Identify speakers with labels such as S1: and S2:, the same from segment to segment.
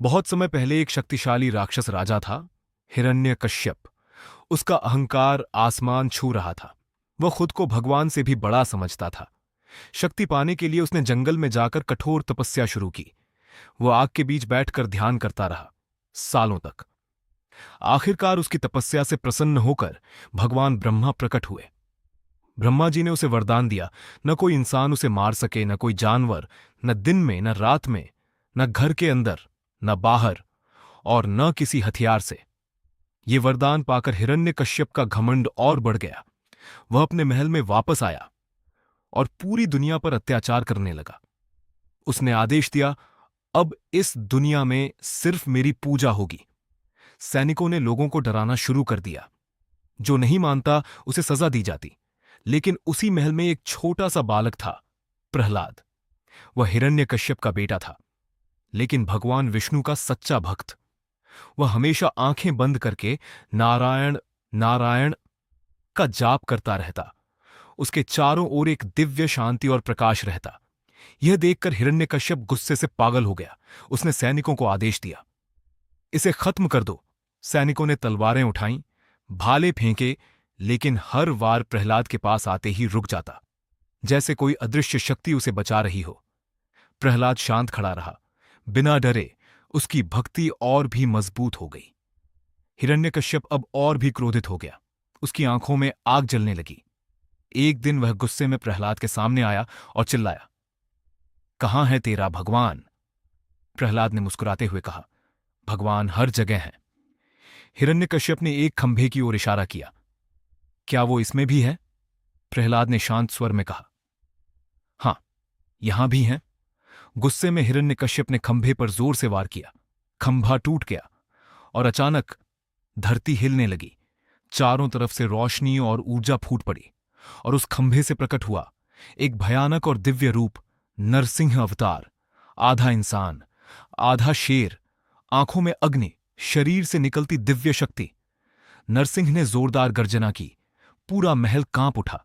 S1: बहुत समय पहले एक शक्तिशाली राक्षस राजा था, हिरण्यकश्यप। उसका अहंकार आसमान छू रहा था। वह खुद को भगवान से भी बड़ा समझता था। शक्ति पाने के लिए उसने जंगल में जाकर कठोर तपस्या शुरू की। वह आग के बीच बैठकर ध्यान करता रहा, सालों तक। आखिरकार उसकी तपस्या से प्रसन्न होकर भगवान ब्रह्मा प्रकट हुए। ब्रह्मा जी ने उसे वरदान दिया, न कोई इंसान उसे मार सके, न कोई जानवर, न दिन में न रात में, न घर के अंदर न बाहर, और न किसी हथियार से। ये वरदान पाकर हिरण्यकश्यप का घमंड और बढ़ गया। वह अपने महल में वापस आया और पूरी दुनिया पर अत्याचार करने लगा। उसने आदेश दिया, अब इस दुनिया में सिर्फ मेरी पूजा होगी। सैनिकों ने लोगों को डराना शुरू कर दिया। जो नहीं मानता उसे सजा दी जाती। लेकिन उसी महल में एक छोटा सा बालक था, प्रहलाद। वह हिरण्यकश्यप का बेटा था, लेकिन भगवान विष्णु का सच्चा भक्त। वह हमेशा आंखें बंद करके नारायण नारायण का जाप करता रहता। उसके चारों ओर एक दिव्य शांति और प्रकाश रहता। यह देखकर हिरण्यकश्यप गुस्से से पागल हो गया। उसने सैनिकों को आदेश दिया, इसे खत्म कर दो। सैनिकों ने तलवारें उठाईं, भाले फेंके, लेकिन हर वार प्रहलाद के पास आते ही रुक जाता, जैसे कोई अदृश्य शक्ति उसे बचा रही हो। प्रहलाद शांत खड़ा रहा। बिना डरे उसकी भक्ति और भी मजबूत हो गई। हिरण्यकश्यप अब और भी क्रोधित हो गया। उसकी आंखों में आग जलने लगी। एक दिन वह गुस्से में प्रहलाद के सामने आया और चिल्लाया, कहां है तेरा भगवान? प्रहलाद ने मुस्कुराते हुए कहा, भगवान हर जगह है। हिरण्यकश्यप ने एक खंभे की ओर इशारा किया, क्या वो इसमें भी है? प्रहलाद ने शांत स्वर में कहा, हां, यहां भी हैं। गुस्से में हिरण्यकश्यप ने खंभे पर जोर से वार किया। खंभा टूट गया और अचानक धरती हिलने लगी। चारों तरफ से रोशनी और ऊर्जा फूट पड़ी और उस खंभे से प्रकट हुआ एक भयानक और दिव्य रूप, नरसिंह अवतार। आधा इंसान, आधा शेर, आंखों में अग्नि, शरीर से निकलती दिव्य शक्ति। नरसिंह ने जोरदार गर्जना की। पूरा महल कांप उठा।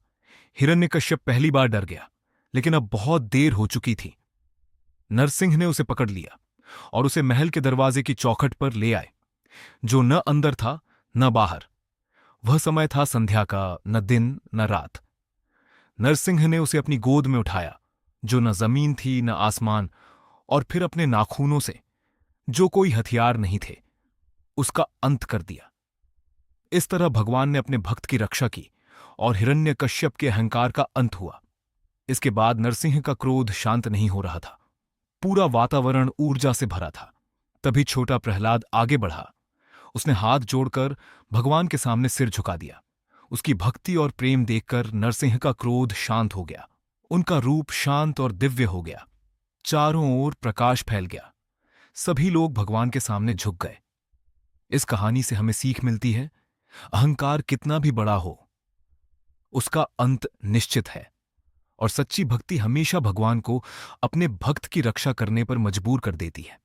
S1: हिरण्यकश्यप पहली बार डर गया, लेकिन अब बहुत देर हो चुकी थी। नरसिंह ने उसे पकड़ लिया और उसे महल के दरवाजे की चौखट पर ले आए, जो न अंदर था न बाहर। वह समय था संध्या का, न दिन न रात। नरसिंह ने उसे अपनी गोद में उठाया, जो न जमीन थी न आसमान, और फिर अपने नाखूनों से, जो कोई हथियार नहीं थे, उसका अंत कर दिया। इस तरह भगवान ने अपने भक्त की रक्षा की और हिरण्यकश्यप के अहंकार का अंत हुआ। इसके बाद नरसिंह का क्रोध शांत नहीं हो रहा था। पूरा वातावरण ऊर्जा से भरा था। तभी छोटा प्रहलाद आगे बढ़ा। उसने हाथ जोड़कर भगवान के सामने सिर झुका दिया। उसकी भक्ति और प्रेम देखकर नरसिंह का क्रोध शांत हो गया। उनका रूप शांत और दिव्य हो गया। चारों ओर प्रकाश फैल गया। सभी लोग भगवान के सामने झुक गए। इस कहानी से हमें सीख मिलती है, अहंकार कितना भी बड़ा हो, उसका अंत निश्चित है, और सच्ची भक्ति हमेशा भगवान को अपने भक्त की रक्षा करने पर मजबूर कर देती है।